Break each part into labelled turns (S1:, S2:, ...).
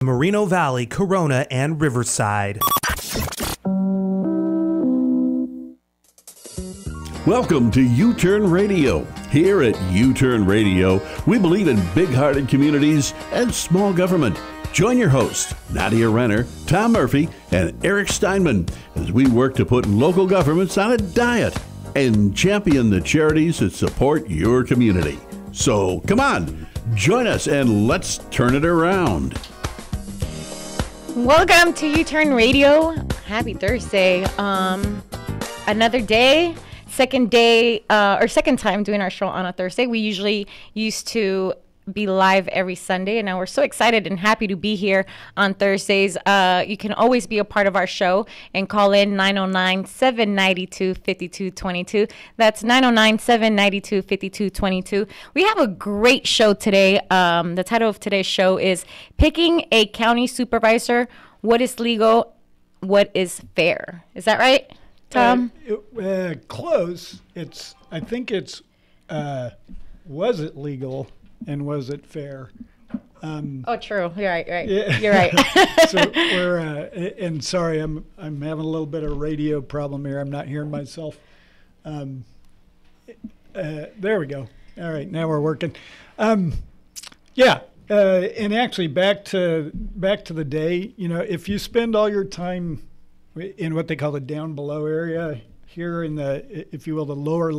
S1: Moreno Valley, Corona, and Riverside.
S2: Welcome to U-Turn Radio. Here at U-Turn Radio, we believe in big-hearted communities and small government. Join your hosts, Nadia Renner, Tom Murphy, and Eric Steinman, as we work to put local governments on a diet and champion the charities that support your community. So come on, join us and let's turn it around.
S3: Welcome to U-Turn Radio. Happy Thursday. Another day. Second time doing our show on a Thursday. We usually used to be live every Sunday, and now we're so excited and happy to be here on Thursdays. You can always be a part of our show and call in 909-792-5222. That's 909-792-5222. We have a great show today. The title of today's show is Picking a County Supervisor. What is legal? What is fair? Is that right, Tom?
S4: Close. I think it's, was it legal and was it fair?
S3: True. You're right.
S4: Yeah.
S3: You're right.
S4: So we're, and sorry, I'm having a little bit of radio problem here. I'm not hearing myself. There we go. All right, now we're working. And actually back to the day, if you spend all your time in what they call the down below area here in the, if you will, the lower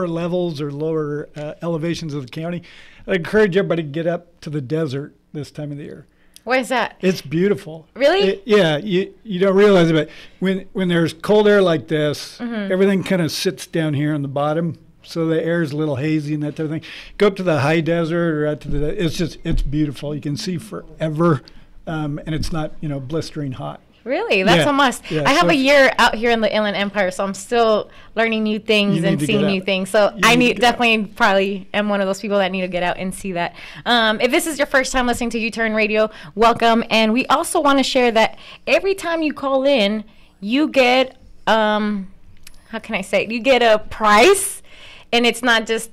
S4: levels or lower elevations of the county, I encourage everybody to get up to the desert this time of the year.
S3: What is that?
S4: It's beautiful.
S3: Really?
S4: You don't realize it, but when there's cold air like this, everything kind of sits down here on the bottom, so the air is a little hazy and that type of thing. Go up to the high desert or out to it's beautiful. You can see forever, and it's not blistering hot.
S3: Really? That's a must.
S4: Yeah,
S3: I have a year out here in the Inland Empire, so I'm still learning new things and seeing new things. So probably am one of those people that need to get out and see that. If this is your first time listening to U-Turn Radio, welcome. And we also want to share that every time you call in, you get, you get a prize. And it's not just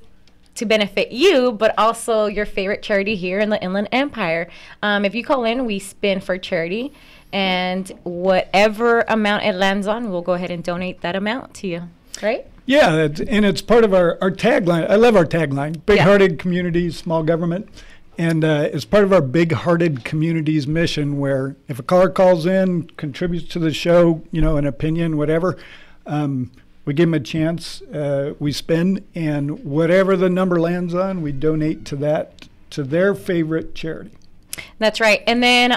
S3: to benefit you, but also your favorite charity here in the Inland Empire. If you call in, we spin for charity. And whatever amount it lands on, we'll go ahead and donate that amount to you, right?
S4: Yeah, and it's part of our tagline. I love our tagline, big-hearted communities, small government. And it's part of our big-hearted communities mission where if a caller calls in, contributes to the show, an opinion, whatever, we give them a chance, we spin, and whatever the number lands on, we donate to their favorite charity.
S3: That's right. And then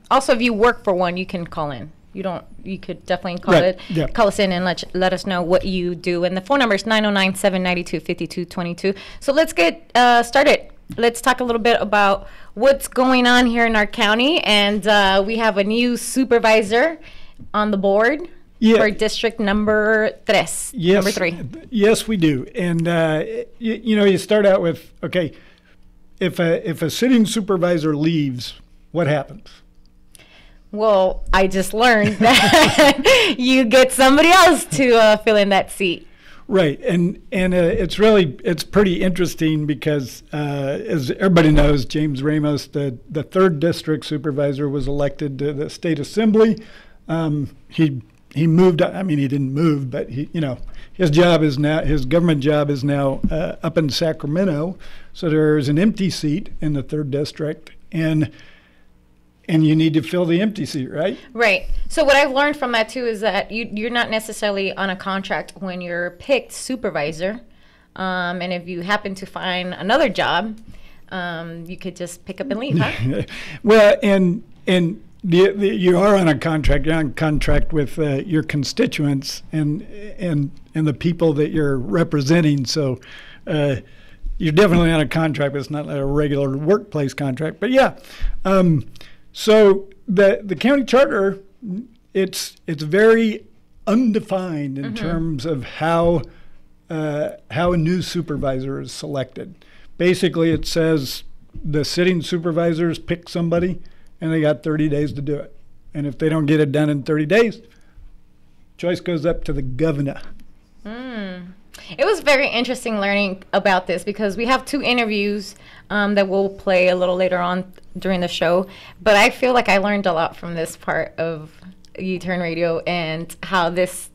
S3: also, if you work for one, you can call in. You could definitely call us in and let us know what you do. And the phone number is 909-792-5222. So let's get started. Let's talk a little bit about what's going on here in our county. And we have a new supervisor on the board for district number 3. Number 3.
S4: Yes, we do. And, you start out with, okay, if a sitting supervisor leaves, what happens?
S3: Well, I just learned that you get somebody else to fill in that seat.
S4: Right, and it's pretty interesting because as everybody knows, James Ramos, the 3rd district supervisor, was elected to the state assembly. He moved. I mean, he didn't move, but his government job is now up in Sacramento. So there's an empty seat in the 3rd district, and you need to fill the empty seat, right?
S3: Right. So what I've learned from that too is that you're not necessarily on a contract when you're picked supervisor, and if you happen to find another job, you could just pick up and leave, huh?
S4: Well, and you are on a contract. You're on contract with your constituents and the people that you're representing. So you're definitely on a contract, but it's not like a regular workplace contract. But yeah, so the county charter, it's very undefined in terms of how a new supervisor is selected. Basically, it says the sitting supervisors pick somebody, and they got 30 days to do it. And if they don't get it done in 30 days, choice goes up to the governor.
S3: It was very interesting learning about this because we have 2 interviews that we'll play a little later on during the show. But I feel like I learned a lot from this part of U-Turn Radio and how this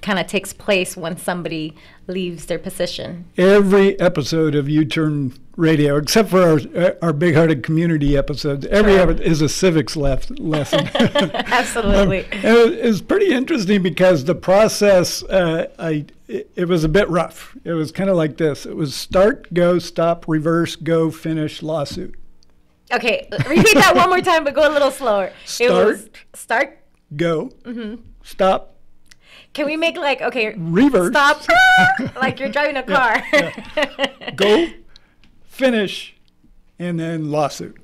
S3: kind of takes place when somebody leaves their position.
S4: Every episode of U-Turn Radio, except for our big-hearted community episodes, every episode is a civics lesson.
S3: Absolutely.
S4: It's pretty interesting because the process, it was a bit rough. It was kind of like this. It was start, go, stop, reverse, go, finish, lawsuit.
S3: Okay, repeat that one more time, but go a little slower. It was start,
S4: go, stop.
S3: Can we make like, okay,
S4: reverse,
S3: stop, like you're driving a car.
S4: Go, finish, and then lawsuit.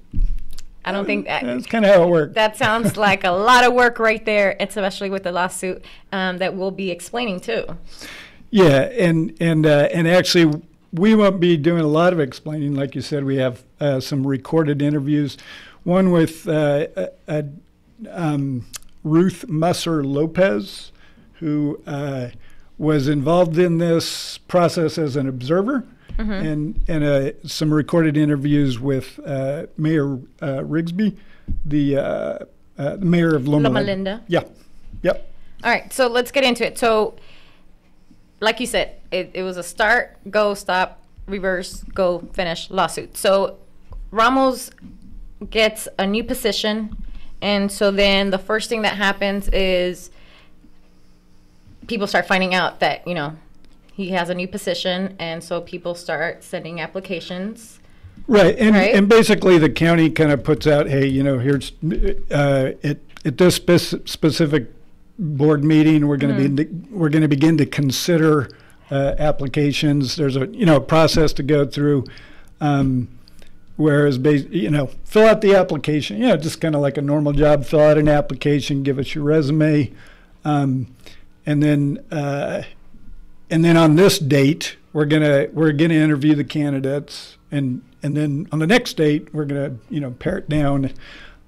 S3: I don't think
S4: that's kind of how it works.
S3: That sounds like a lot of work right there, especially with the lawsuit that we'll be explaining too.
S4: Yeah, and actually, we won't be doing a lot of explaining. Like you said, we have some recorded interviews. One with Ruth Musser Lopez, who was involved in this process as an observer, and some recorded interviews with Mayor Rigsby, the mayor of Loma Linda. Yeah. Yep.
S3: All right, so let's get into it. So, like you said, it was a start, go, stop, reverse, go, finish, lawsuit. So Ramos gets a new position, and so then the first thing that happens is people start finding out that, he has a new position, and so people start sending applications.
S4: Right, and basically the county kind of puts out, hey, here's at this specific board meeting, we're going to begin to consider applications. There's a process to go through. Whereas, fill out the application. Just kind of like a normal job. Fill out an application, give us your resume, and then on this date we're gonna interview the candidates, and then on the next date we're gonna pare it down,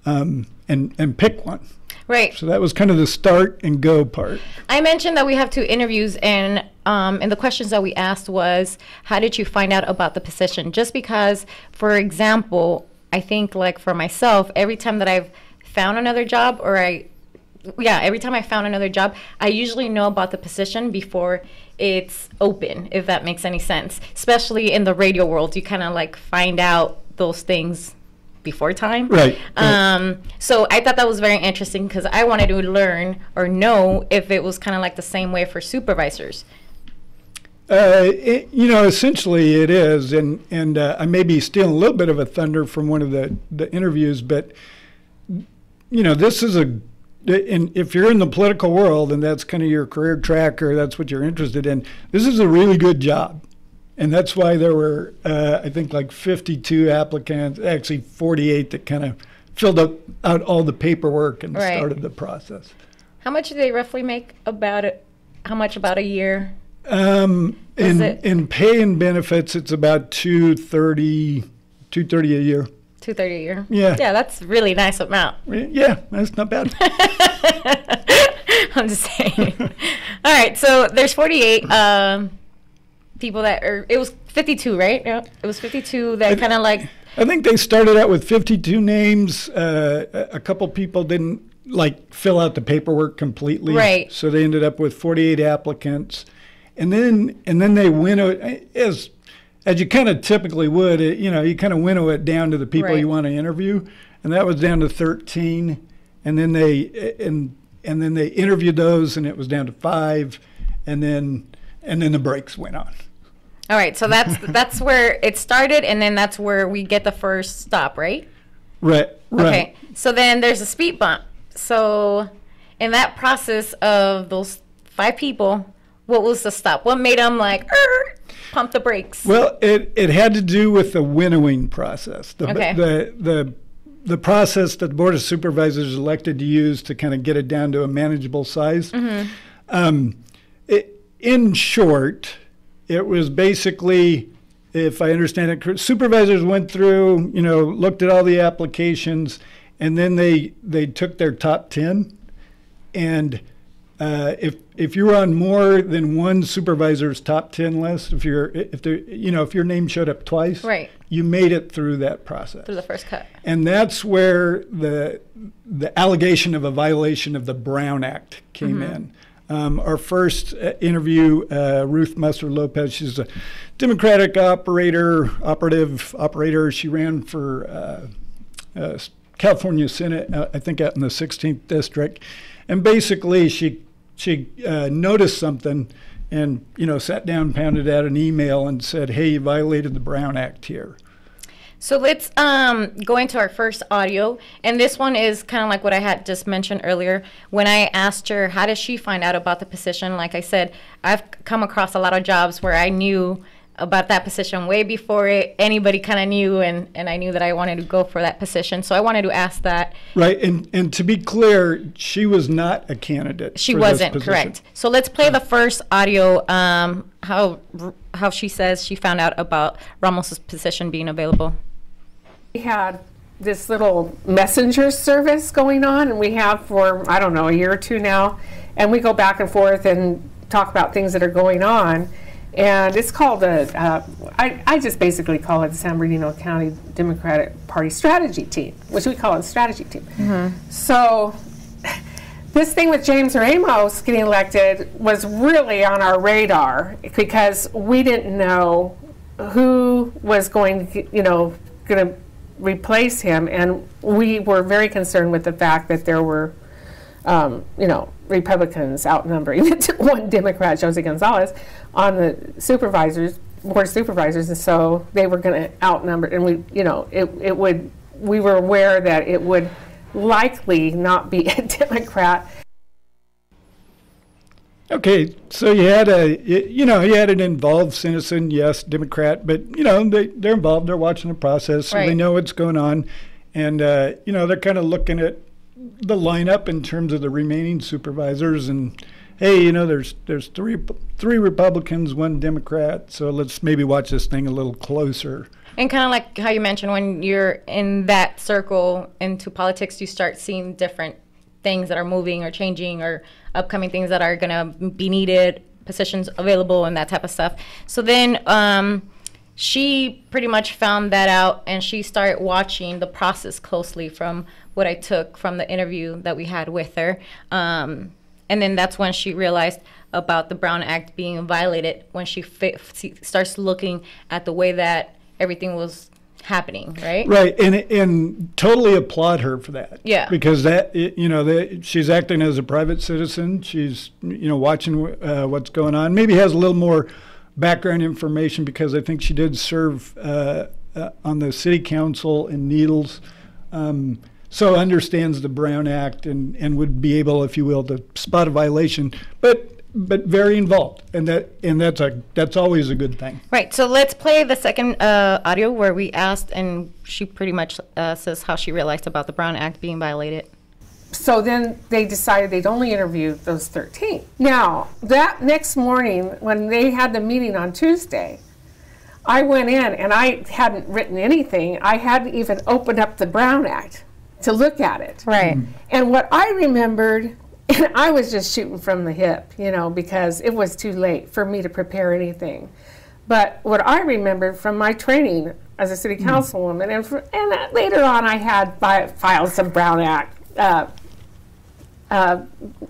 S4: and pick one.
S3: Right.
S4: So that was kind of the start and go part.
S3: I mentioned that we have 2 interviews, and the questions that we asked was, how did you find out about the position? Just because, for example, I think like for myself, every time that I've found another job, every time I found another job, I usually know about the position before it's open, if that makes any sense. Especially in the radio world, you kind of like find out those things before time.
S4: Right.
S3: So I thought that was very interesting because I wanted to learn or know if it was kind of like the same way for supervisors.
S4: Essentially it is, and I may be stealing a little bit of a thunder from one of the interviews, but this is and if you're in the political world and that's kind of your career track or that's what you're interested in, this is a really good job. And that's why there were, I think, like 52 applicants, actually 48 that kind of filled out all the paperwork and started the process.
S3: How much do they roughly make about it? How much about a year?
S4: In pay and benefits, it's about $230 a year.
S3: $230 a year?
S4: Yeah.
S3: Yeah, that's a really nice amount.
S4: Yeah, that's not bad.
S3: I'm just saying. All right, so there's 48 people that are, it was 52, right? Yeah, it was 52 that kind of like.
S4: I think they started out with 52 names. A couple people didn't fill out the paperwork completely.
S3: Right.
S4: So they ended up with 48 applicants. And then they winnow as you kind of typically would, you kind of winnow it down to the people you want to interview. And that was down to 13. And then they interviewed those, and it was down to 5. And then the breaks went on.
S3: All right, so that's where it started, and then that's where we get the first stop, right?
S4: Right.
S3: Okay, so then there's a speed bump. So in that process of those 5 people, what was the stop? What made them pump the brakes?
S4: Well, it had to do with the winnowing process. The process that the Board of Supervisors elected to use to kind of get it down to a manageable size. Mm-hmm. In short, it was basically, if I understand it correctly, supervisors went through, looked at all the applications, and then they took their top 10 and if you're on more than one supervisor's top 10 list, if your name showed up twice,
S3: right,
S4: you made it through that process.
S3: Through the first cut.
S4: And that's where the allegation of a violation of the Brown Act came in. Our first interview, Ruth Musser Lopez, she's a Democratic operator. She ran for California Senate, I think out in the 16th district. And basically she noticed something and, sat down, pounded out an email and said, hey, you violated the Brown Act here.
S3: So let's go into our first audio, and this one is kind of like what I had just mentioned earlier. When I asked her, how does she find out about the position? Like I said, I've come across a lot of jobs where I knew about that position way before anybody kind of knew, and I knew that I wanted to go for that position. So I wanted to ask that.
S4: Right, and to be clear, she was not a candidate.
S3: She wasn't, correct. So let's play the first audio, how she says she found out about Ramos's position being available.
S5: We had this little messenger service going on, and we have for, I don't know, a year or two now, and we go back and forth and talk about things that are going on. And it's called I just basically call it the San Bernardino County Democratic Party Strategy Team, which we call it Strategy Team. So this thing with James Ramos getting elected was really on our radar because we didn't know who was going to replace him, and we were very concerned with the fact that there were Republicans outnumbering one Democrat, Jose Gonzalez, on the board of supervisors, and so they were going to outnumber, and we were aware that it would likely not be a Democrat.
S4: Okay, so you had an involved citizen, yes, Democrat, but they're involved, they're watching the process, so
S3: right.
S4: They know what's going on, and they're kind of looking at the lineup in terms of the remaining supervisors, and hey, there's three Republicans, one Democrat, so let's maybe watch this thing a little closer.
S3: And kind of like how you mentioned, when you're in that circle into politics, you start seeing different things that are moving or changing or upcoming things that are going to be needed, positions available, and that type of stuff. So then she pretty much found that out, and she started watching the process closely from what I took from the interview that we had with her. And then that's when she realized about the Brown Act being violated, when she starts looking at the way that everything was happening, right?
S4: Right, and totally applaud her for that.
S3: Yeah.
S4: Because she's acting as a private citizen. She's watching what's going on. Maybe has a little more background information because I think she did serve on the city council in Needles, so understands the Brown Act and would be able, if you will, to spot a violation, but very involved, and that's always a good thing.
S3: Right. So let's play the second audio where we asked, and she pretty much says how she realized about the Brown Act being violated.
S5: So then they decided they'd only interview those 13. Now, that next morning, when they had the meeting on Tuesday, I went in and I hadn't written anything. I hadn't even opened up the Brown Act to look at it.
S3: Right.
S5: And what I remembered, and I was just shooting from the hip, because it was too late for me to prepare anything. But what I remembered from my training as a city councilwoman, and later on I had filed some Brown Act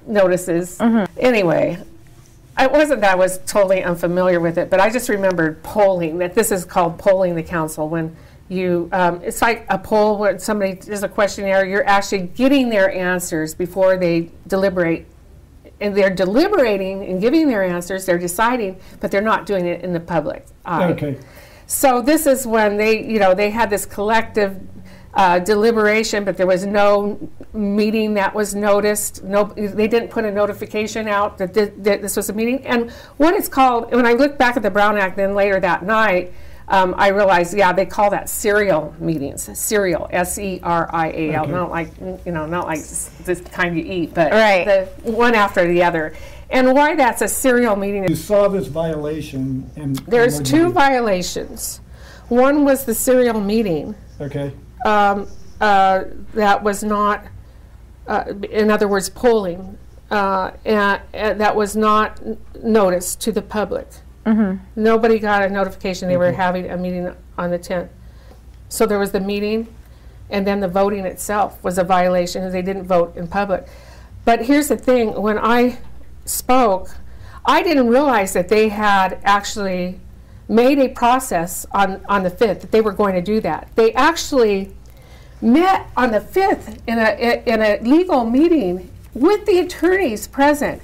S5: notices. Anyway, it wasn't that I was totally unfamiliar with it, but I just remembered polling, that this is called polling the council. When you, it's like a poll where somebody does a questionnaire, you're actually getting their answers before they deliberate. And they're deliberating and giving their answers, they're deciding, but they're not doing it in the public eye.
S4: Okay.
S5: So this is when they had this collective deliberation, but there was no meeting that was noticed. No, they didn't put a notification out that this was a meeting. And what it's called, when I look back at the Brown Act, then later that night, I realized, they call that serial meetings. Serial, S-E-R-I-A-L,
S4: Okay.
S5: not like this kind you eat, but
S3: Right.
S5: the one after the other. And why that's a serial meeting
S4: You
S5: is
S4: saw this violation, and
S5: there's
S4: what did
S5: two
S4: you do?
S5: violations. One was the serial meeting.
S4: Okay.
S5: That was not, in other words, polling. and that was not noticed to the public. Nobody got a notification they were having a meeting on the 10th. So there was the meeting, and then the voting itself was a violation, and they didn't vote in public. But here's the thing, when I spoke, I didn't realize that they had actually made a process on the 5th, that they were going to do that. They actually met on the 5th in a legal meeting with the attorneys present,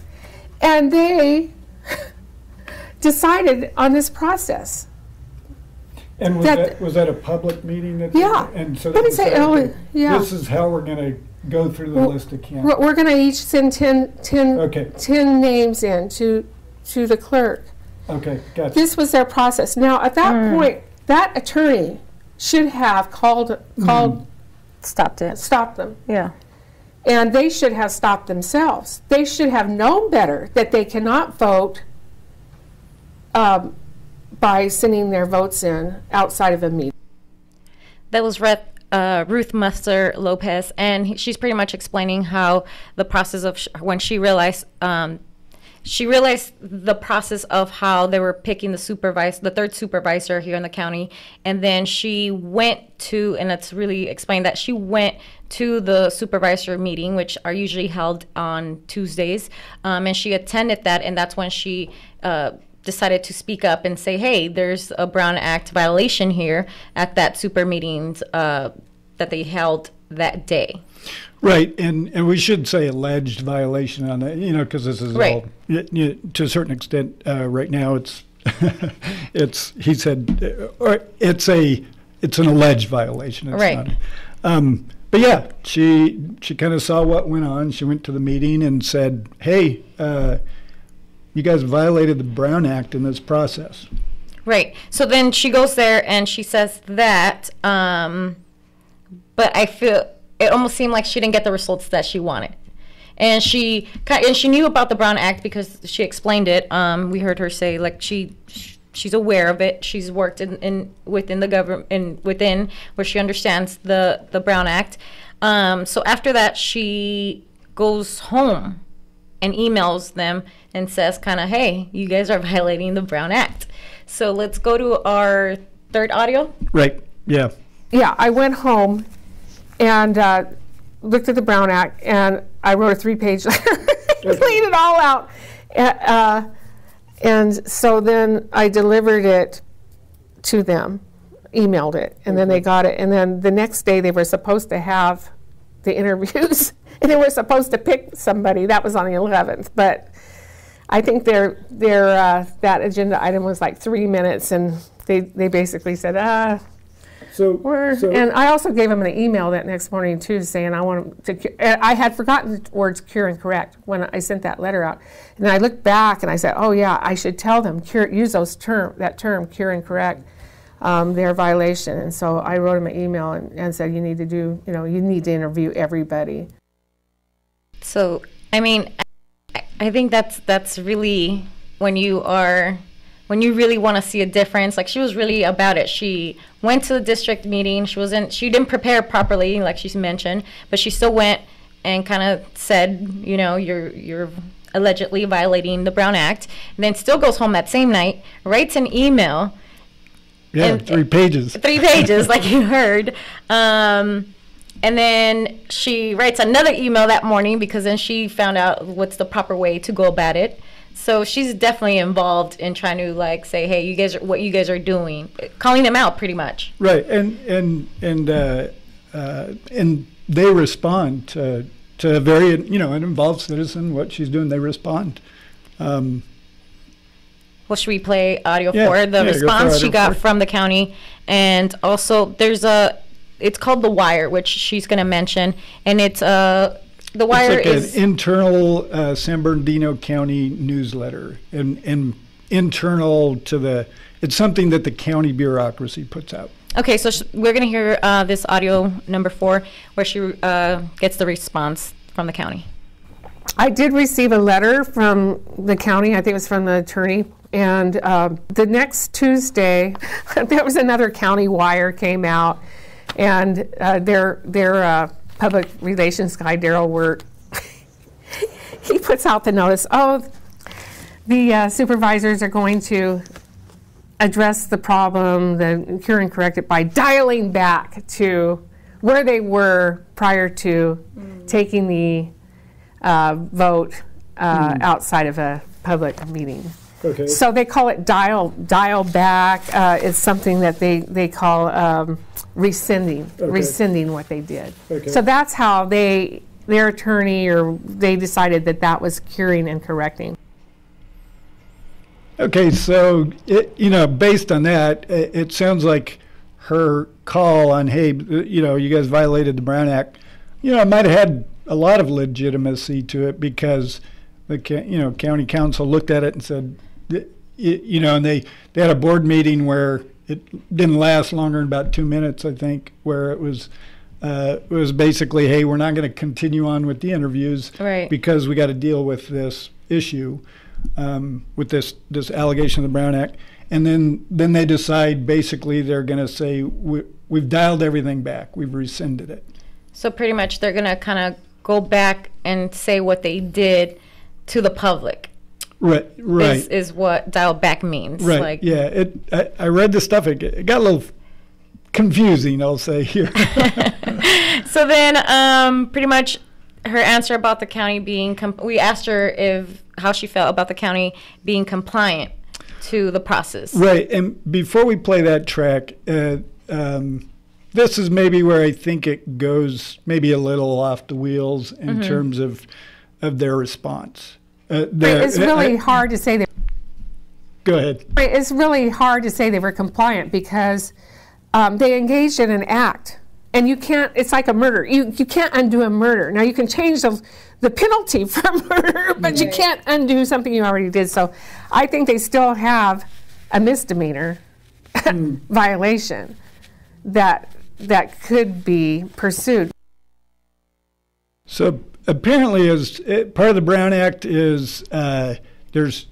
S5: and they decided on this process.
S4: And was that a public meeting?
S5: Yeah.
S4: And so
S5: Let me say,
S4: this is how we're going to go through the list of candidates.
S5: We're going to each send 10 names in to the clerk.
S4: Okay, gotcha.
S5: This was their process. Now, at that point, that attorney should have called
S3: Stopped
S5: them.
S3: Yeah.
S5: And they should have stopped themselves. They should have known better that they cannot vote by sending their votes in outside of a meeting.
S3: That was Ruth Muster Lopez, and she's pretty much explaining how the process of when she realized the process of how they were picking the third supervisor here in the county, and then she went to, and it's really explained that she went to the supervisor meeting, which are usually held on Tuesdays, and she attended that, and that's when she decided to speak up and say, hey, there's a Brown Act violation here at that super meetings that they held that day.
S4: Right, and we should say alleged violation on that, because this is
S3: right.
S4: all, to a certain extent, right now it's, he said, or it's an alleged violation. It's
S3: right.
S4: Not, but yeah, she kind of saw what went on. She went to the meeting and said, hey, you guys violated the Brown Act in this process.
S3: Right. So then she goes there and she says that, but I feel it almost seemed like she didn't get the results that she wanted. And she knew about the Brown Act because she explained it. We heard her say like she's aware of it. She's worked within the government within where she understands the Brown Act. So after that, she goes home and emails them and says kind of, hey, you guys are violating the Brown Act. So let's go to our third audio.
S4: Right. Yeah.
S5: Yeah, I went home and looked at the Brown Act, and I wrote a 3-page letter, laid it all out. And so then I delivered it to them, emailed it, and then they got it. And then the next day they were supposed to have the interviews, and they were supposed to pick somebody. That was on the 11th, but I think their that agenda item was like 3 minutes, and they basically said, and I also gave them an email that next morning too, saying I want them to. I had forgotten the words "cure" and "correct" when I sent that letter out, and I looked back and I said, "Oh yeah, I should tell them use that term "cure" and "correct" their violation." And so I wrote them an email and said, "You need to interview everybody."
S3: So I mean, I think that's really when you really want to see a difference. Like she was really about it. She went to the district meeting. She didn't prepare properly, like she mentioned, but she still went and kind of said, you're allegedly violating the Brown Act. And then still goes home that same night, writes an email.
S4: Yeah, 3 pages.
S3: 3 pages, like you heard. And then she writes another email that morning because then she found out what's the proper way to go about it. So she's definitely involved in trying to say, hey, what you guys are doing, calling them out pretty much.
S4: Right, and they respond to a very an involved citizen. What she's doing, they respond.
S3: Well, should we play audio for the response she got from the county? And also it's called The Wire, which she's going to mention, and it's The Wire is
S4: an internal San Bernardino County newsletter, and internal to it's something that the county bureaucracy puts out.
S3: Okay, so we're going to hear this audio number 4, where she gets the response from the county.
S5: I did receive a letter from the county. I think it was from the attorney. And the next Tuesday, there was another county wire came out, and their public relations guy, Daryl Wirt, he puts out the notice, oh, the supervisors are going to address the problem, the cure and correct it by dialing back to where they were prior to taking the vote outside of a public meeting.
S4: Okay.
S5: So they call it dial back. It's something that they call rescinding what they did.
S4: Okay.
S5: So that's how their attorney or they decided that was curing and correcting.
S4: Okay, so based on that, it sounds like her call on, hey, you guys violated the Brown Act, it might have had a lot of legitimacy to it because the county council looked at it and said, and they had a board meeting where it didn't last longer than about 2 minutes, I think, where it was basically, hey, we're not going to continue on with the interviews because we got to deal with this issue, with this allegation of the Brown Act. And then they decide basically they're going to say, we've dialed everything back. We've rescinded it. So
S3: pretty much they're going to kind of go back and say what they did to the public.
S4: Right.
S3: Is what dial back means.
S4: Right. I read the stuff. It got a little confusing, I'll say here.
S3: So then pretty much her answer about the county being, we asked her how she felt about the county being compliant to the process.
S4: Right. And before we play that track, this is maybe where I think it goes maybe a little off the wheels in terms of their response.
S5: It's really hard to say.
S4: Go ahead.
S5: It's really hard to say they were compliant because they engaged in an act. And you can't, it's like a murder. You can't undo a murder. Now, you can change the penalty for murder, but you can't undo something you already did. So I think they still have a misdemeanor violation that could be pursued.
S4: So apparently, as part of the Brown Act is there's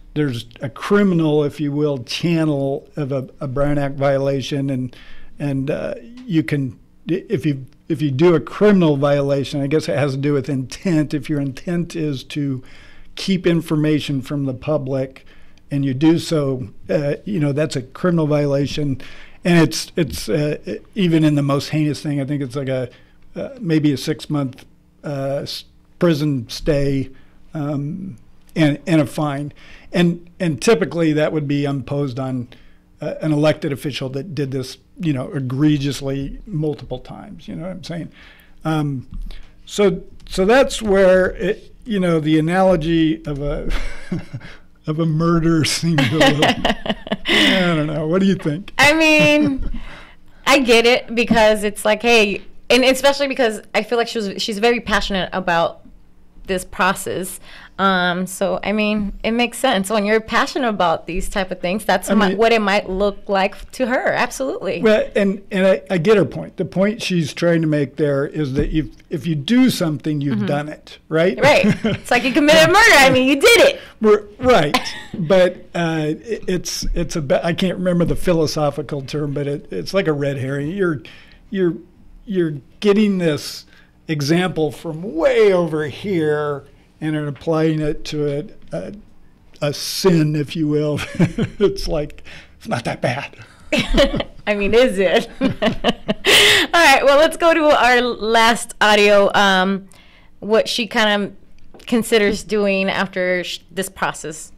S4: a criminal, if you will, channel of a Brown Act violation, and you can. If you do a criminal violation, I guess it has to do with intent. If your intent is to keep information from the public, and you do so, that's a criminal violation. And it's even in the most heinous thing, I think it's like maybe a 6-month prison stay and a fine, and typically that would be imposed on an elected official that did this, egregiously multiple times. You know what I'm saying? So that's where the analogy of a murder seems a little. I don't know. What do you think?
S3: I mean, I get it because it's like, hey, and especially because I feel like she's very passionate about this process. So I mean, it makes sense when you're passionate about these type of things. That's what it might look like to her. Absolutely.
S4: Well, and I get her point. The point she's trying to make there is that if you do something, you've done it, right?
S3: Right. It's like you committed murder. I mean, you did it.
S4: Right. But it's I can't remember the philosophical term, but it's like a red herring. You're getting this example from way over here and are applying it to a sin, if you will. It's like, it's not that bad.
S3: I mean, is it? All right, well, let's go to our last audio, what she kind of considers doing after this process.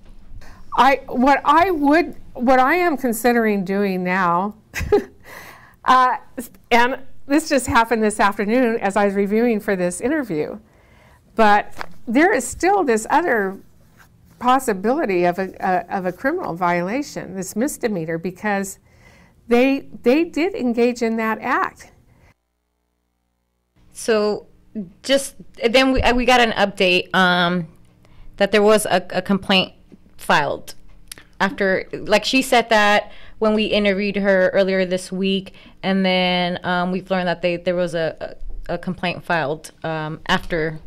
S5: What I am considering doing now, and this just happened this afternoon as I was reviewing for this interview, but there is still this other possibility of a criminal violation, this misdemeanor, because they did engage in that act.
S3: So just then we got an update that there was a complaint filed after, like she said that when we interviewed her earlier this week, and then we've learned that there was a complaint filed after.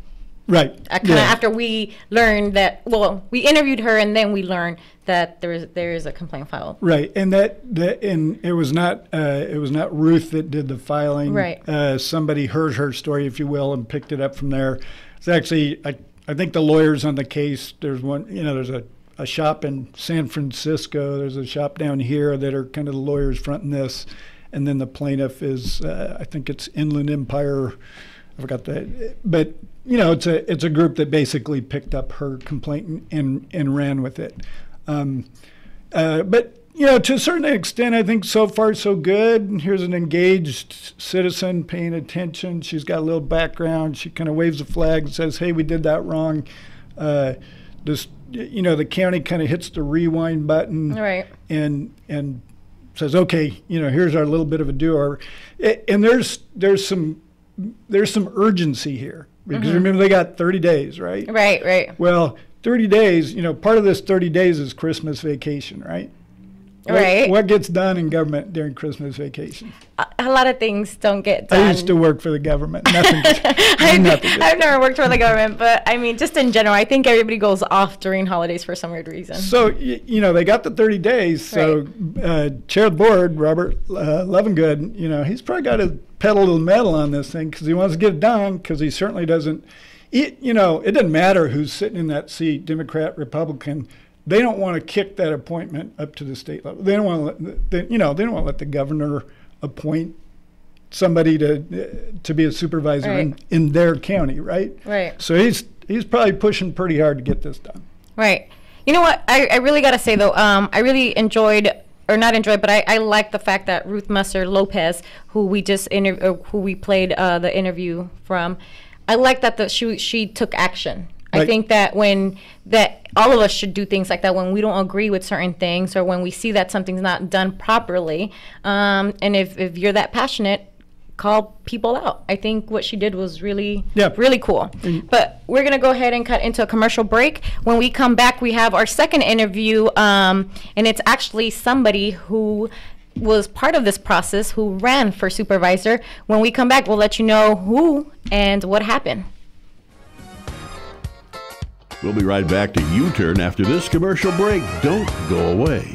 S4: Right.
S3: After we learned that, well, we interviewed her and then we learned that there is a complaint filed.
S4: Right, and and it was not Ruth that did the filing.
S3: Right.
S4: Somebody heard her story, if you will, and picked it up from there. It's actually, I I think the lawyers on the case, there's one, there's a shop in San Francisco, there's a shop down here that are kind of the lawyers fronting this, and then the plaintiff is, I think it's Inland Empire, I forgot that, but it's a group that basically picked up her complaint and ran with it. But to a certain extent, I think so far so good. Here's an engaged citizen paying attention. She's got a little background. She kind of waves a flag and says, "Hey, we did that wrong." The county kind of hits the rewind button,
S3: right,
S4: and says, "Okay, here's our little bit of a do-over." And there's some urgency here because remember they got 30 days, right?
S3: Right.
S4: Well, 30 days. Part of this 30 days is Christmas vacation, right?
S3: Right.
S4: What gets done in government during Christmas vacation?
S3: A lot of things don't get done.
S4: I used to work for the government. Nothing.
S3: I've never worked for the government, but I mean, just in general, I think everybody goes off during holidays for some weird reason.
S4: So, they got the 30 days. So, Chair of the Board, Robert Levengood, he's probably got to pedal to the metal on this thing because he wants to get it done because he certainly doesn't. It doesn't matter who's sitting in that seat, Democrat, Republican. They don't want to kick that appointment up to the state level. They don't want to they don't want to let the governor appoint somebody to be a supervisor in their county, right?
S3: Right.
S4: So he's probably pushing pretty hard to get this done.
S3: Right. You know what? I really got to say though, I really I like the fact that Ruth Messer Lopez, who we just who we played the interview from, I like that she took action. I think that all of us should do things like that when we don't agree with certain things or when we see that something's not done properly. And if you're that passionate, call people out. I think what she did was really cool. But we're going to go ahead and cut into a commercial break. When we come back, we have our second interview, and it's actually somebody who was part of this process who ran for supervisor. When we come back, we'll let you know who and what happened.
S2: We'll be right back to U-Turn after this commercial break. Don't go away.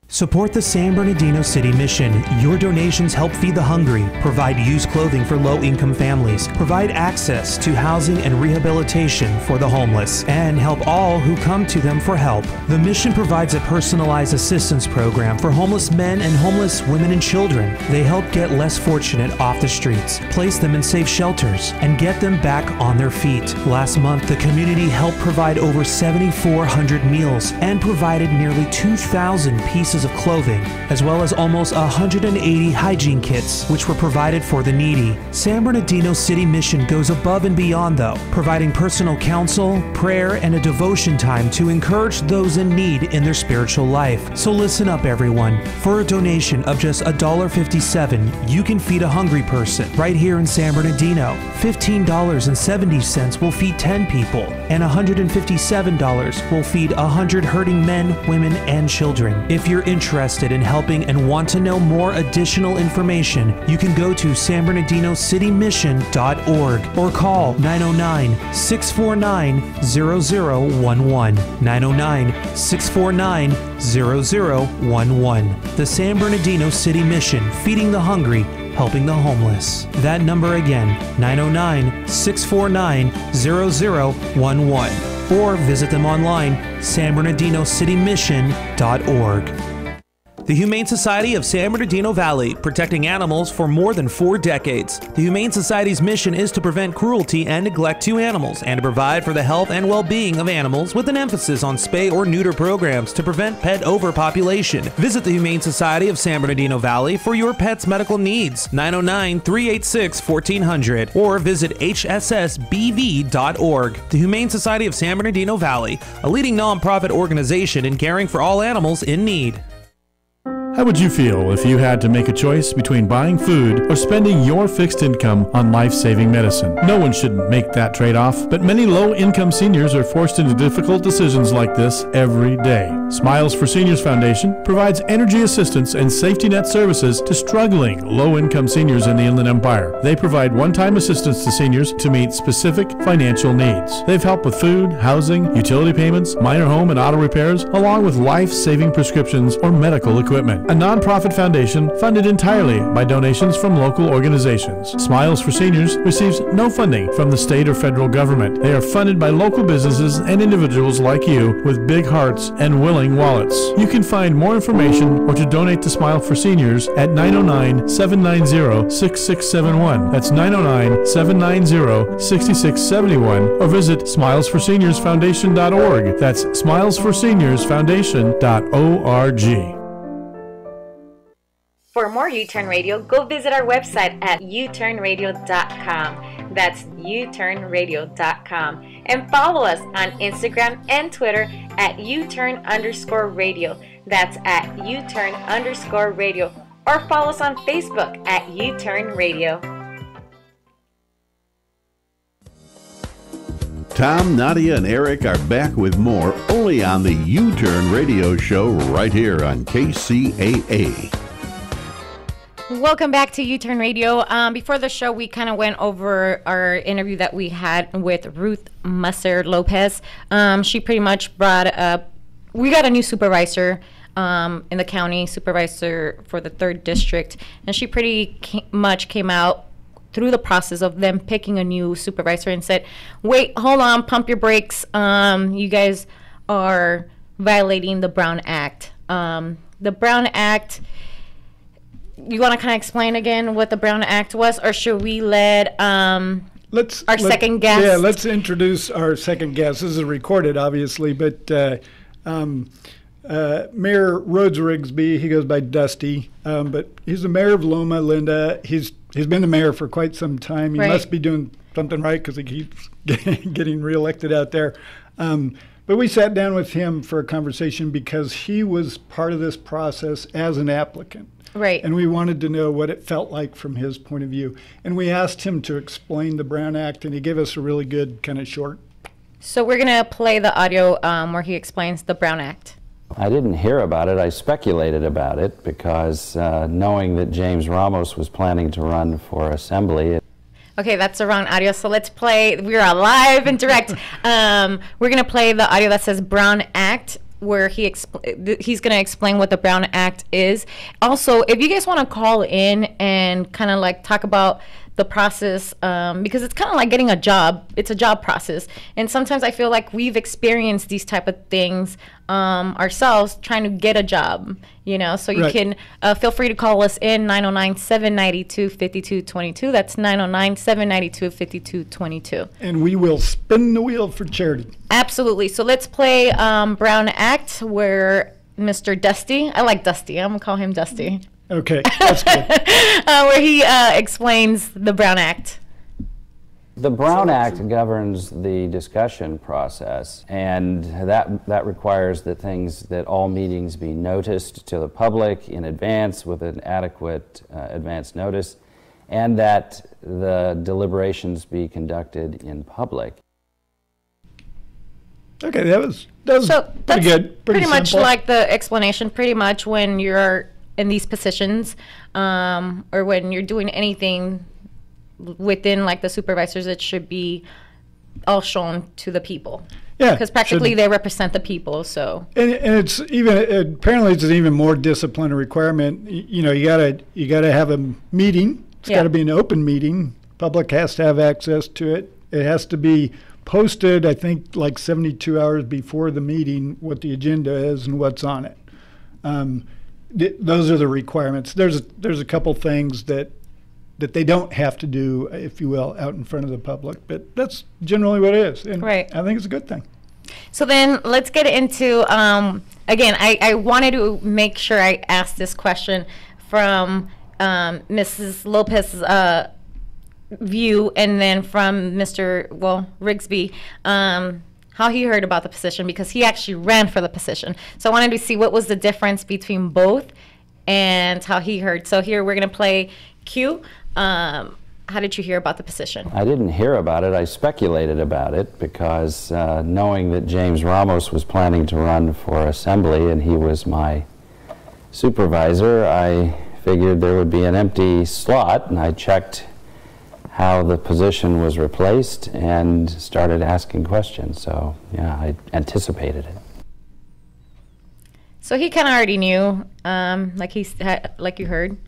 S1: Support the San Bernardino City Mission. Your donations help feed the hungry, provide used clothing for low-income families, provide access to housing and rehabilitation for the homeless, and help all who come to them for help. The mission provides a personalized assistance program for homeless men and homeless women and children. They help get less fortunate off the streets, place them in safe shelters, and get them back on their feet. Last month, the community helped provide over 7,400 meals and provided nearly 2,000 pieces of clothing, as well as almost 180 hygiene kits, which were provided for the needy. San Bernardino City Mission goes above and beyond, though, providing personal counsel, prayer, and a devotion time to encourage those in need in their spiritual life. So listen up, everyone. For a donation of just $1.57, you can feed a hungry person right here in San Bernardino. $15.70 will feed 10 people, and $157 will feed 100 hurting men, women, and children. If you're interested in helping and want to know more additional information, you can go to sanbernardinocitymission.org or call 909-649-0011. 909-649-0011. The San Bernardino City Mission, feeding the hungry, helping the homeless. That number again, 909-649-0011. Or visit them online, sanbernardinocitymission.org. The Humane Society of San Bernardino Valley, protecting animals for more than 4 decades. The Humane Society's mission is to prevent cruelty and neglect to animals and to provide for the health and well-being of animals with an emphasis on spay or neuter programs to prevent pet overpopulation. Visit the Humane Society of San Bernardino Valley for your pet's medical needs, 909-386-1400, or visit hssbv.org. The Humane Society of San Bernardino Valley, a leading nonprofit organization in caring for all animals in need.
S6: How would you feel if you had to make a choice between buying food or spending your fixed income on life-saving medicine? No one should make that trade-off, but many low-income seniors are forced into difficult decisions like this every day. Smiles for Seniors Foundation provides energy assistance and safety net services to struggling low-income seniors in the Inland Empire. They provide one-time assistance to seniors to meet specific financial needs. They've helped with food, housing, utility payments, minor home and auto repairs, along with life-saving prescriptions or medical equipment. a nonprofit foundation funded entirely by donations from local organizations. Smiles for Seniors receives no funding from the state or federal government. They are funded by local businesses and individuals like you with big hearts and willing wallets. You can find more information or to donate to Smile for Seniors at 909-790-6671. That's 909-790-6671, or visit smilesforseniorsfoundation.org. That's smilesforseniorsfoundation.org.
S3: For more U-Turn Radio, go visit our website at uturnradio.com. That's uturnradio.com. And follow us on Instagram and Twitter at uturn_radio. That's at uturn_radio. Or follow us on Facebook at U-Turn Radio.
S2: Tom, Nadia, and Eric are back with more only on the U-Turn Radio Show right here on KCAA.
S3: Welcome back to U-Turn Radio. Before the show, we kind of went over our interview that we had with Ruth Musser Lopez. She pretty much brought up, we got a new supervisor in the county, supervisor for the 3rd District, and she pretty much came out through the process of them picking a new supervisor and said, wait, hold on, pump your brakes. You guys are violating the Brown Act. The Brown Act, you want to kind of explain again what the Brown Act was, or should we let second guest?
S4: Yeah, let's introduce our second guest. This is recorded, obviously, but Mayor Rhodes Rigsby, he goes by Dusty, but he's the mayor of Loma Linda. He's been the mayor for quite some time. He must be doing something right because he keeps getting reelected out there. But we sat down with him for a conversation because he was part of this process as an applicant.
S3: Right.
S4: And we wanted to know what it felt like from his point of view. And we asked him to explain the Brown Act, and he gave us a really good kind of short.
S3: So we're going to play the audio where he explains the Brown Act.
S7: I didn't hear about it. I speculated about it because knowing that James Ramos was planning to run for assembly.
S3: Okay, that's the wrong audio. So let's play. We're live and direct. We're going to play the audio that says Brown Act, where he's going to explain what the Brown Act is. Also, if you guys want to call in and kind of like talk about the process, because it's kind of like getting a job. It's a job process. And sometimes I feel like we've experienced these type of things ourselves trying to get a job, you know. So you can feel free to call us in 909-792-5222. That's 909-792-5222.
S4: And we will spin the wheel for charity.
S3: Absolutely. So let's play Brown Act, where Mr. Dusty, I like Dusty. I'm going to call him Dusty.
S4: Okay, that's good.
S3: Where he explains the Brown Act.
S7: The Brown Act governs the discussion process, and that requires that all meetings be noticed to the public in advance with an adequate advance notice, and that the deliberations be conducted in public.
S4: Okay, that was pretty good.
S3: Pretty much like the explanation. Pretty much when you're in these positions, or when you're doing anything within like the supervisors, it should be all shown to the people.
S4: Yeah,
S3: because practically they represent the people. So
S4: and it's apparently it's an even more disciplinary requirement. You know, you gotta have a meeting. It's got to be an open meeting. Public has to have access to it. It has to be posted, I think, like 72 hours before the meeting, what the agenda is and what's on it. Those are the requirements. There's a couple things that they don't have to do, if you will, out in front of the public, but that's generally what it is, and I think it's a good thing.
S3: So then let's get into again. I wanted to make sure I asked this question from Mrs. Lopez's view, and then from Mr. Rigsby. How he heard about the position, because he actually ran for the position. So I wanted to see what was the difference between both and how he heard. So here we're going to play Q. How did you hear about the position?
S7: I didn't hear about it. I speculated about it because knowing that James Ramos was planning to run for assembly and he was my supervisor, I figured there would be an empty slot, and I checked how the position was replaced and started asking questions. So, yeah, I anticipated it.
S3: So he kind of already knew, like you heard.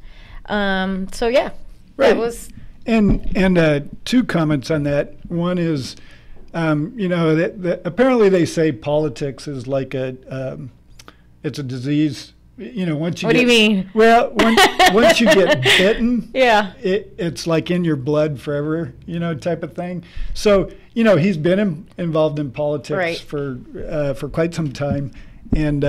S3: So yeah,
S4: right.
S3: That was.
S4: And two comments on that. One is, apparently they say politics is like it's a disease. Once you
S3: what do you mean?
S4: Well, once you get bitten,
S3: yeah,
S4: it's like in your blood forever, type of thing. So, he's been involved in politics
S3: right.
S4: for quite some time, and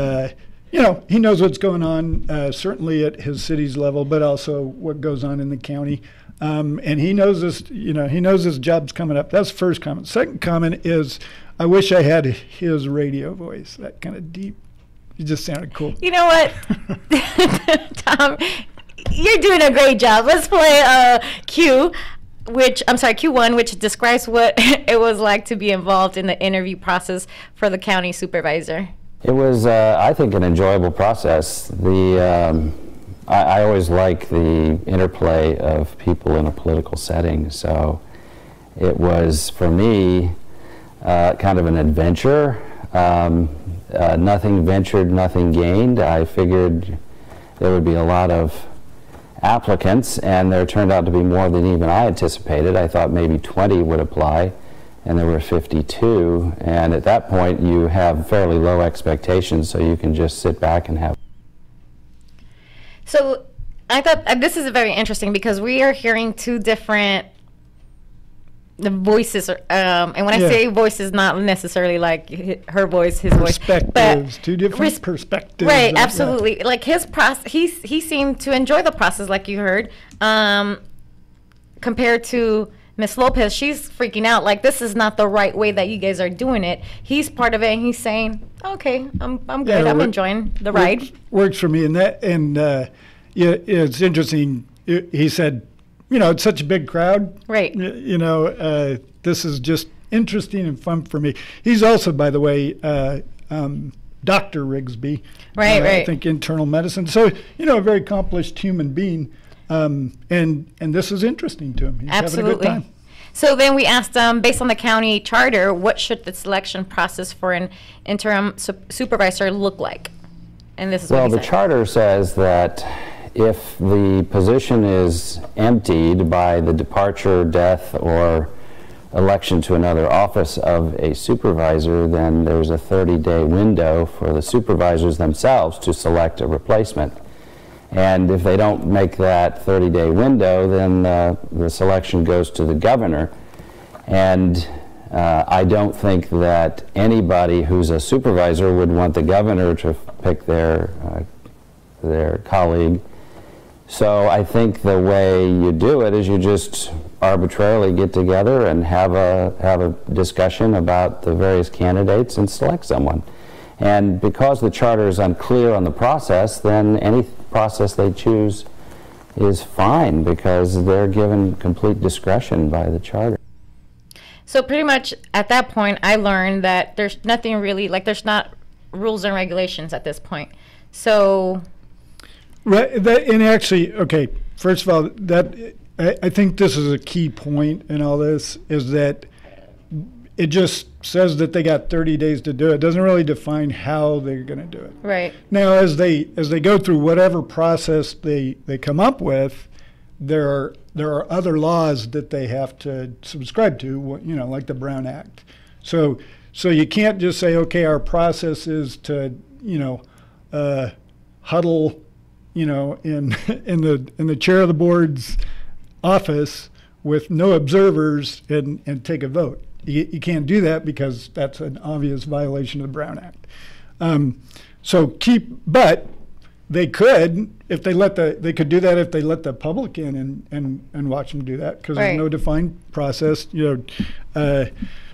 S4: he knows what's going on, certainly at his city's level, but also what goes on in the county. And he knows this. He knows his job's coming up. That's the first comment. Second comment is, I wish I had his radio voice, that kind of deep. You just sounded cool.
S3: You know what, Tom, you're doing a great job. Let's play Q1, which describes what it was like to be involved in the interview process for the county supervisor.
S7: It was, I think, an enjoyable process. I always like the interplay of people in a political setting, so it was, for me, kind of an adventure. Nothing ventured, nothing gained. I figured there would be a lot of applicants, and there turned out to be more than even I anticipated. I thought maybe 20 would apply, and there were 52. And at that point, you have fairly low expectations, so you can just sit back and have.
S3: So I thought this is very interesting because we are hearing two different voices, and when I say voices, not necessarily like her voice, his voice,
S4: but two different perspectives.
S3: Right, absolutely. Like his process, he seemed to enjoy the process, like you heard, compared to Miss Lopez. She's freaking out, like this is not the right way that you guys are doing it. He's part of it, and he's saying, "Okay, I'm good. I'm enjoying the ride."
S4: Works for me, and it's interesting. He said, it's such a big crowd.
S3: Right.
S4: This is just interesting and fun for me. He's also, by the way, Dr. Rigsby.
S3: Right.
S4: I think internal medicine. So, a very accomplished human being. And this is interesting to him. He's
S3: absolutely.
S4: having a good time.
S3: So then we asked, based on the county charter, what should the selection process for an interim supervisor look like? And this is what he said.
S7: The charter says that if the position is emptied by the departure, death, or election to another office of a supervisor, then there's a 30-day window for the supervisors themselves to select a replacement. And if they don't make that 30-day window, then the selection goes to the governor. And I don't think that anybody who's a supervisor would want the governor to pick their colleague. So I think the way you do it is you just arbitrarily get together and have a discussion about the various candidates and select someone. And because the charter is unclear on the process, then any process they choose is fine because they're given complete discretion by the charter.
S3: So pretty much at that point, I learned that there's nothing really, like there's not rules and regulations at this point. So.
S4: Right, and actually, okay, first of all, I think this is a key point in all this, is that it just says that they got 30 days to do it. It doesn't really define how they're going to do it.
S3: Right.
S4: Now, as they go through whatever process they come up with, there are other laws that they have to subscribe to, like the Brown Act. So you can't just say, okay, our process is to, huddle, in the chair of the board's office with no observers and take a vote. You can't do that because that's an obvious violation of the Brown Act. But they could, if they could do that if they let the public in and watch them do that, because there's no defined process. Mayor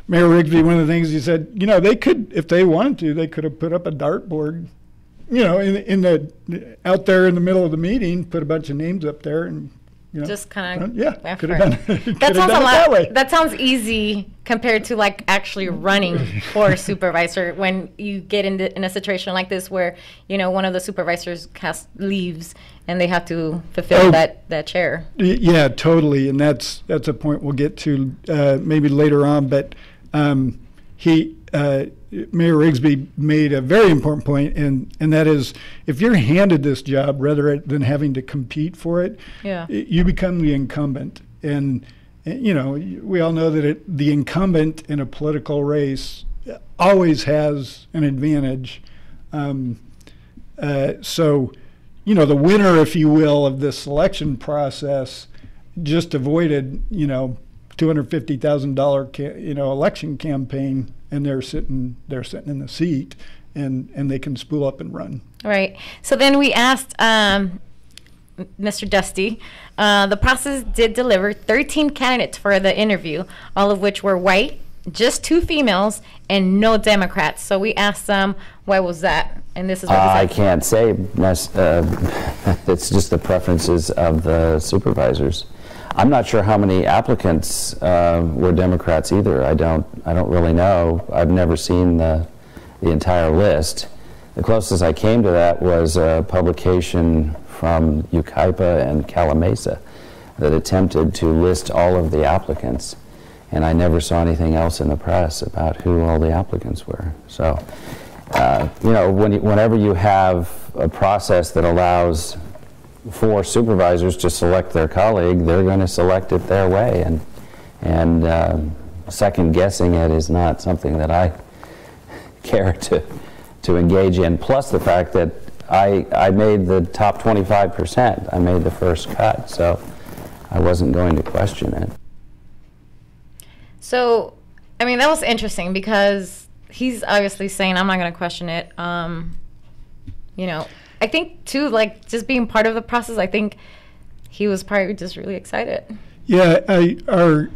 S4: Rigsby, one of the things he said, they could, if they wanted to, they could have put up a dartboard, out there in the middle of the meeting, put a bunch of names up there and.
S3: Just kind of
S4: could have done it.
S3: That sounds a lot. That sounds easy compared to like actually running for a supervisor when you get in a situation like this where one of the supervisors leaves and they have to fulfill that chair.
S4: Yeah, totally, and that's a point we'll get to maybe later on. But Mayor Rigsby made a very important point, and that is, if you're handed this job rather than having to compete for it, you become the incumbent. And we all know that the incumbent in a political race always has an advantage. So, the winner, if you will, of this selection process just avoided, $250,000, election campaign, and they're sitting in the seat, and they can spool up and run.
S3: Right. So then we asked Mr. Dusty. The process did deliver 13 candidates for the interview, all of which were white, just 2 females, and no Democrats. So we asked them, why was that? And this is what
S7: I can't say. It's just the preferences of the supervisors. I'm not sure how many applicants were Democrats either. I don't really know. I've never seen the entire list. The closest I came to that was a publication from Yucaipa and Calamasa that attempted to list all of the applicants, and I never saw anything else in the press about who all the applicants were. So, whenever you have a process that allows 4 supervisors to select their colleague, they're going to select it their way, and second guessing it is not something that I care to engage in. Plus the fact that I made the top 25%. I made the first cut, so I wasn't going to question it.
S3: So, that was interesting because he's obviously saying, I'm not going to question it. I think too, just being part of the process, I think he was probably just really excited.
S4: Yeah, our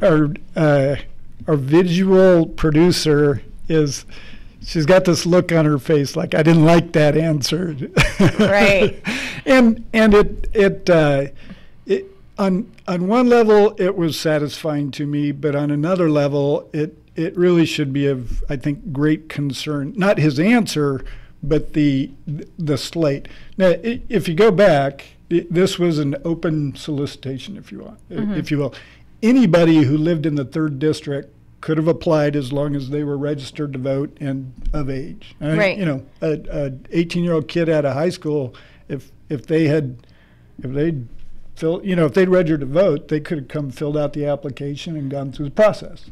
S4: visual producer she's got this look on her face like, I didn't like that answer.
S3: Right.
S4: and it on one level it was satisfying to me, but on another level it really should be of, I think, great concern. Not his answer, but the slate. Now, if you go back, this was an open solicitation, if you will. Anybody who lived in the 3rd district could have applied as long as they were registered to vote and of age.
S3: Right.
S4: A 18-year-old kid out of high school, if they'd registered to vote, they could have come filled out the application and gone through the process.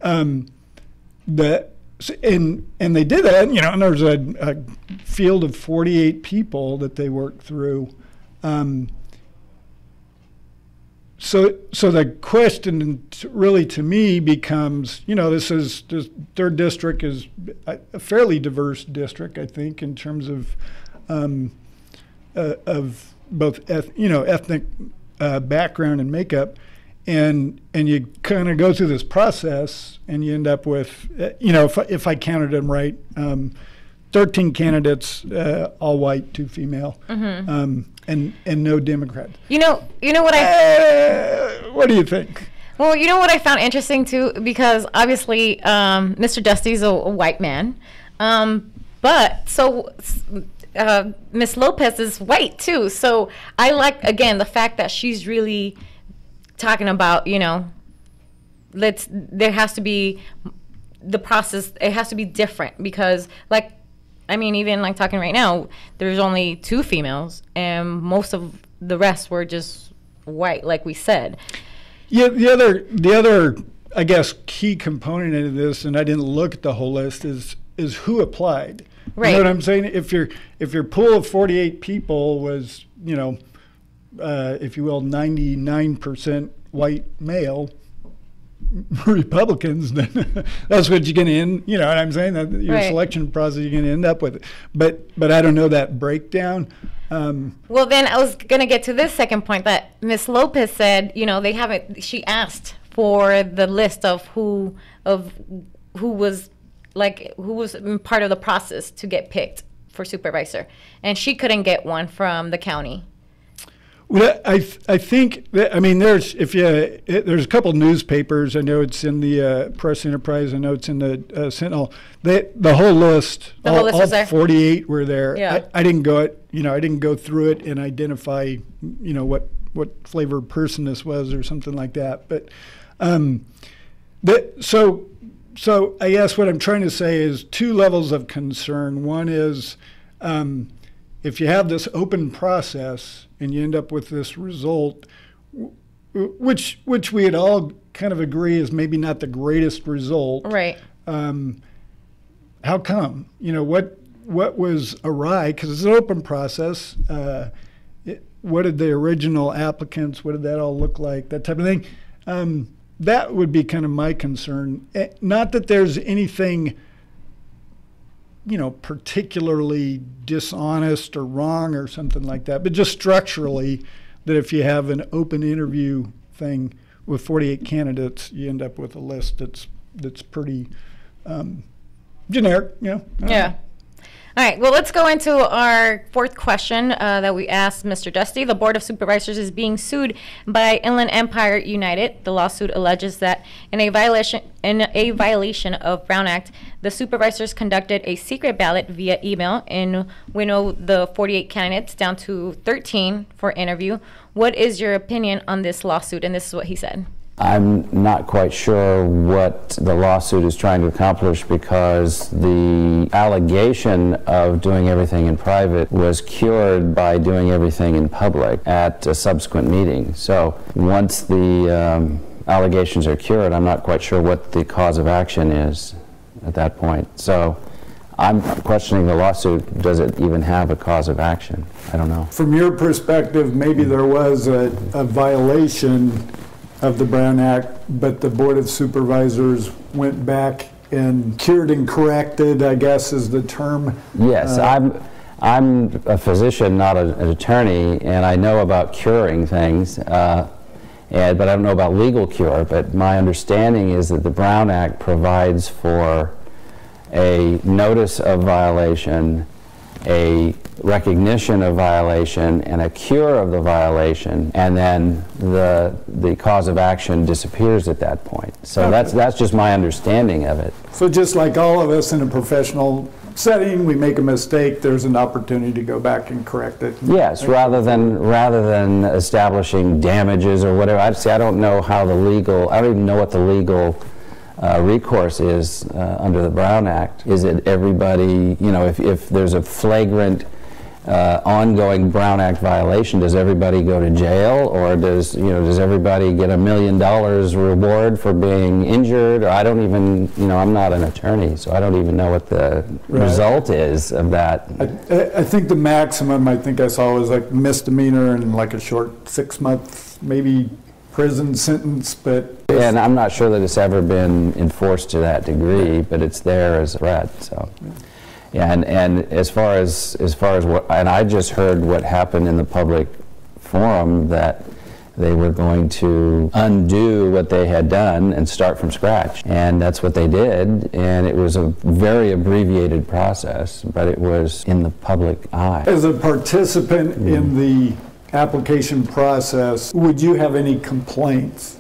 S4: And they did that, and there was a field of 48 people that they worked through. So the question really to me becomes, this 3rd district is a fairly diverse district, I think, in terms of both ethnic background and makeup. And you kind of go through this process, and you end up with, if I counted them right, 13 candidates, all white, 2 female, and no Democrats.
S3: What
S4: what do you think?
S3: Well, what I found interesting too, because obviously Mr. Dusty's a white man, but Miss Lopez is white too. So I like, again, the fact that she's really talking about, there has to be the process, it has to be different because even talking right now, there's only 2 females and most of the rest were just white, like we said.
S4: Yeah, the other I guess key component of this, and I didn't look at the whole list, is who applied.
S3: Right.
S4: You know what I'm saying? If your pool of 48 people was, if you will, 99% white male Republicans, then that's what you're going to end. You know what I'm saying? That your selection process, you're going to end up with. But I don't know that breakdown.
S3: Well, then I was going to get to this second point that Ms. Lopez said. They haven't. She asked for the list of who was part of the process to get picked for supervisor, and she couldn't get one from the county.
S4: Well, I think that, there's a couple newspapers. I know it's in the Press Enterprise. I know it's in the Sentinel. The whole list, all
S3: was there.
S4: 48 were there.
S3: Yeah.
S4: I didn't go through it and identify what flavor person this was or something like that. But so So I guess what I'm trying to say is two levels of concern. One is if you have this open process and you end up with this result, which we had all kind of agree is maybe not the greatest result.
S3: Right.
S4: How come? What was awry? Because it's an open process. What did the original applicants, what did that all look like? That type of thing. That would be kind of my concern. Not that there's anything, particularly dishonest or wrong or something like that, but just structurally, that if you have an open interview thing with 48 candidates, you end up with a list that's pretty generic,
S3: Yeah. All right, well, let's go into our fourth question that we asked Mr. Dusty. The Board of Supervisors is being sued by Inland Empire United. The lawsuit alleges that in a violation of Brown Act, the supervisors conducted a secret ballot via email and winnowed the 48 candidates down to 13 for interview. What is your opinion on this lawsuit? And this is what he said.
S7: I'm not quite sure what the lawsuit is trying to accomplish, because the allegation of doing everything in private was cured by doing everything in public at a subsequent meeting. So once the allegations are cured, I'm not quite sure what the cause of action is at that point. So I'm questioning the lawsuit. Does it even have a cause of action? I don't know.
S4: From your perspective, maybe there was a violation of the Brown Act, but the Board of Supervisors went back and cured and corrected, I guess is the term.
S7: Yes, I'm a physician, not an attorney, and I know about curing things, but I don't know about legal cure. But my understanding is that the Brown Act provides for a notice of violation, a recognition of violation, and a cure of the violation, and then the cause of action disappears at that point. So okay. That's just my understanding of it.
S4: So just like all of us in a professional setting, we make a mistake, there's an opportunity to go back and correct it.
S7: Yes, rather than establishing damages or whatever. I don't know how the legal, I don't even know what the legal recourse is under the Brown Act. Is it everybody, if there's a flagrant ongoing Brown Act violation, does everybody go to jail, or does everybody get $1 million reward for being injured? Or I don't even, I'm not an attorney, so I don't even know what the result is of that.
S4: I think the maximum I saw was like misdemeanor and like a short 6 months, maybe prison sentence, but...
S7: And I'm not sure that it's ever been enforced to that degree, but it's there as a threat, so... Yeah, and as far as what, and I just heard what happened in the public forum, that they were going to undo what they had done and start from scratch. And that's what they did, and it was a very abbreviated process, but it was in the public eye.
S4: As a participant in the application process, would you have any complaints?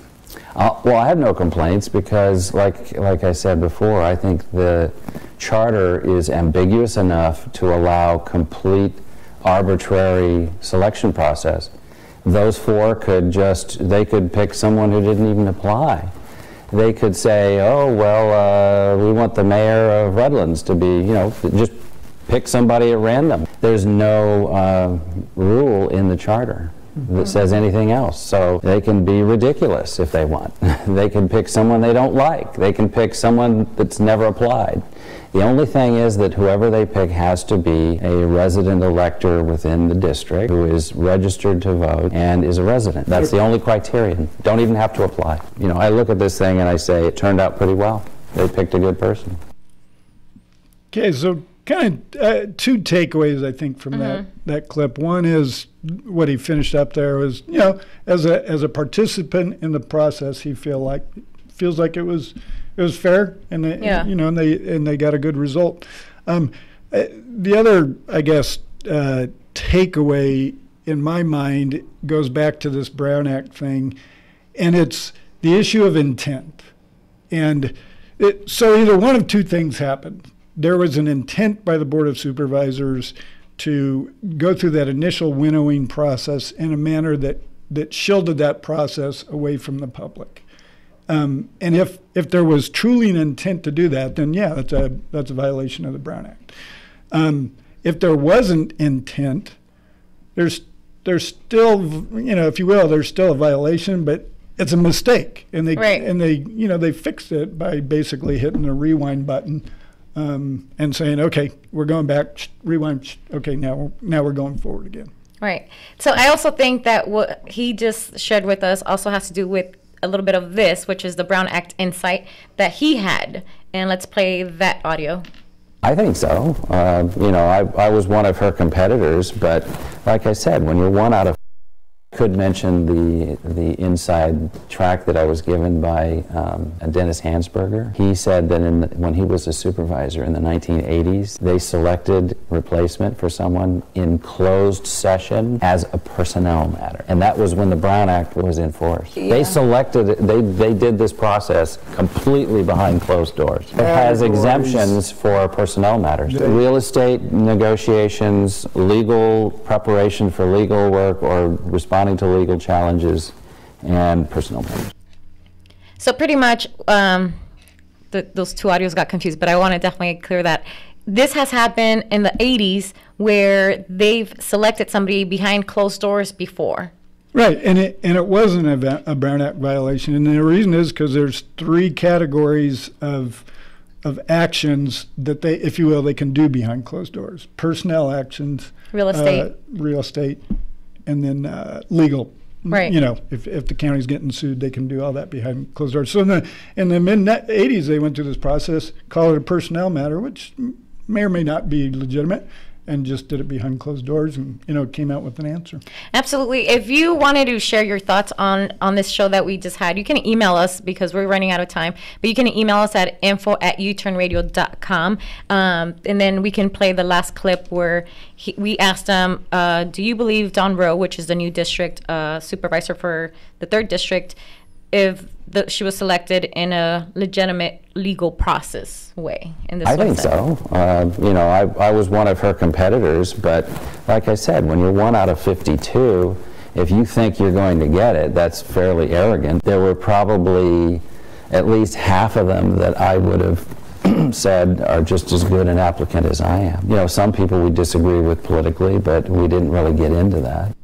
S7: Well, I have no complaints because, like I said before, I think the charter is ambiguous enough to allow complete arbitrary selection process. Those four could they could pick someone who didn't even apply. They could say, oh, well, we want the mayor of Redlands to be, just pick somebody at random. There's no rule in the charter that says anything else. So they can be ridiculous if they want. They can pick someone they don't like. They can pick someone that's never applied. The only thing is that whoever they pick has to be a resident elector within the district who is registered to vote and is a resident. That's the only criterion. Don't even have to apply. I look at this thing and I say it turned out pretty well. They picked a good person.
S4: Okay, so kind of two takeaways I think from that clip. One is what he finished up there was, as a participant in the process, he feels like it was fair, and they got a good result. The other, I guess, takeaway in my mind goes back to this Brown Act thing, and it's the issue of intent. And so either one of two things happened. There was an intent by the Board of Supervisors to go through that initial winnowing process in a manner that shielded that process away from the public. And if there was truly an intent to do that, then yeah, that's a violation of the Brown Act. If there wasn't intent, there's still, if you will, there's still a violation, but it's a mistake, and they fixed it by basically hitting the rewind button and saying, okay, we're going back, rewind, okay, now we're going forward again.
S3: Right. So I also think that what he just shared with us also has to do with a little bit of this, which is the Brown Act insight that he had. And let's play that audio.
S7: I think so. I was one of her competitors, but like I said, when you're one out of, could mention the inside track that I was given by Dennis Hansberger. He said that when he was a supervisor in the 1980s, they selected replacement for someone in closed session as a personnel matter. And that was when the Brown Act was in force. Yeah. They did this process completely behind closed doors. It has exemptions for personnel matters. Real estate negotiations, legal preparation for legal work, or responding to legal challenges, and personnel matters.
S3: So pretty much those two audios got confused, but I want to definitely clear that. This has happened in the 80s where they've selected somebody behind closed doors before.
S4: Right, and it wasn't a Brown Act violation, and the reason is because there's 3 categories of actions that they, if you will, they can do behind closed doors: personnel actions, real estate, and then legal.
S3: Right.
S4: If the county's getting sued, they can do all that behind closed doors. So in the mid-'80s, they went through this process, called it a personnel matter, which may or may not be legitimate, and just did it behind closed doors, and came out with an answer.
S3: Absolutely. If you wanted to share your thoughts on this show that we just had, you can email us because we're running out of time. But you can email us at info@uturnradio.com, and then we can play the last clip where we asked him, do you believe Dawn Rowe, which is the new district supervisor for the 3rd district, if she was selected in a legitimate legal process way?
S7: I think so. I was one of her competitors, but like I said, when you're 1 out of 52, if you think you're going to get it, that's fairly arrogant. There were probably at least half of them that I would have said are just as good an applicant as I am. Some people we disagree with politically, but we didn't really get into that.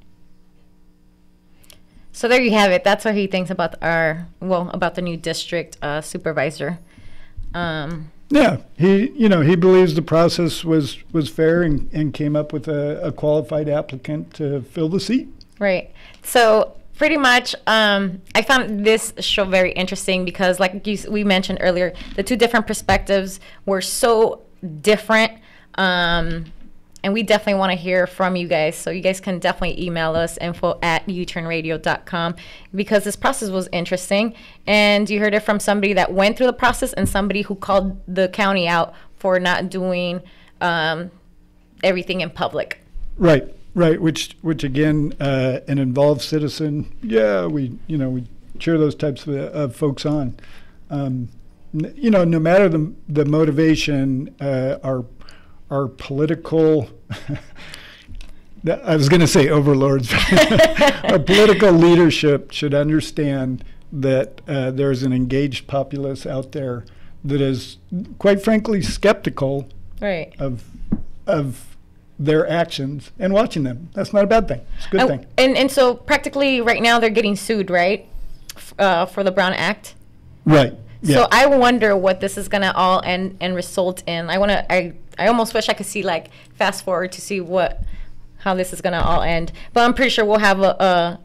S3: So there you have it. That's what he thinks about about the new district supervisor.
S4: Yeah, he believes the process was fair and came up with a qualified applicant to fill the seat.
S3: Right. So pretty much, I found this show very interesting because, like we mentioned earlier, the 2 different perspectives were so different. And we definitely want to hear from you guys. So you guys can definitely email us, info@uturnradio.com, because this process was interesting. And you heard it from somebody that went through the process and somebody who called the county out for not doing everything in public.
S4: Right. Which again, an involved citizen, we cheer those types of folks on. No matter the motivation, our political, I was going to say overlords, our political leadership should understand that there's an engaged populace out there that is, quite frankly, skeptical of their actions and watching them. That's not a bad thing. It's a good thing.
S3: And so practically right now they're getting sued, right, for the Brown Act?
S4: Right. Yeah.
S3: So I wonder what this is going to all end and result in. I almost wish I could see, fast forward to see how this is going to all end. But I'm pretty sure we'll have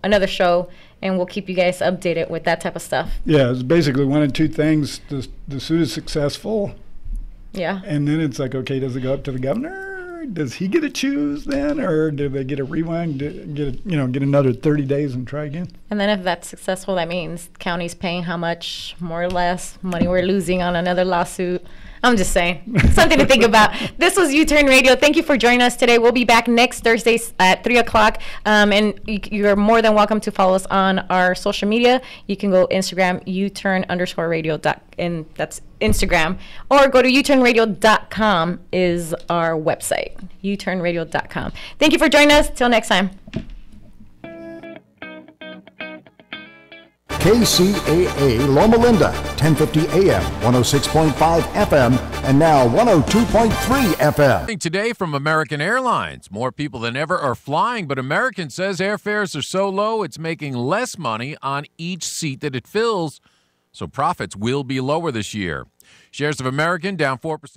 S3: another show, and we'll keep you guys updated with that type of stuff.
S4: Yeah, it's basically one of 2 things. The suit is successful.
S3: Yeah.
S4: And then it's like, okay, does it go up to the governor? Does he get to choose then? Or do they get a rewind, get another 30 days and try again?
S3: And then if that's successful, that means county's paying how much, more or less, money we're losing on another lawsuit. I'm just saying, something to think about. This was U-Turn Radio. Thank you for joining us today. We'll be back next Thursday at 3 o'clock. And you're more than welcome to follow us on our social media. You can go Instagram, utturn_radio, and that's Instagram. Or go to uturnradio.com is our website, uturnradio.com. Thank you for joining us. Till next time.
S8: KCAA Loma Linda, 1050 AM, 106.5 FM, and now 102.3 FM.
S9: Today from American Airlines. More people than ever are flying, but American says airfares are so low it's making less money on each seat that it fills, so profits will be lower this year. Shares of American down 4%.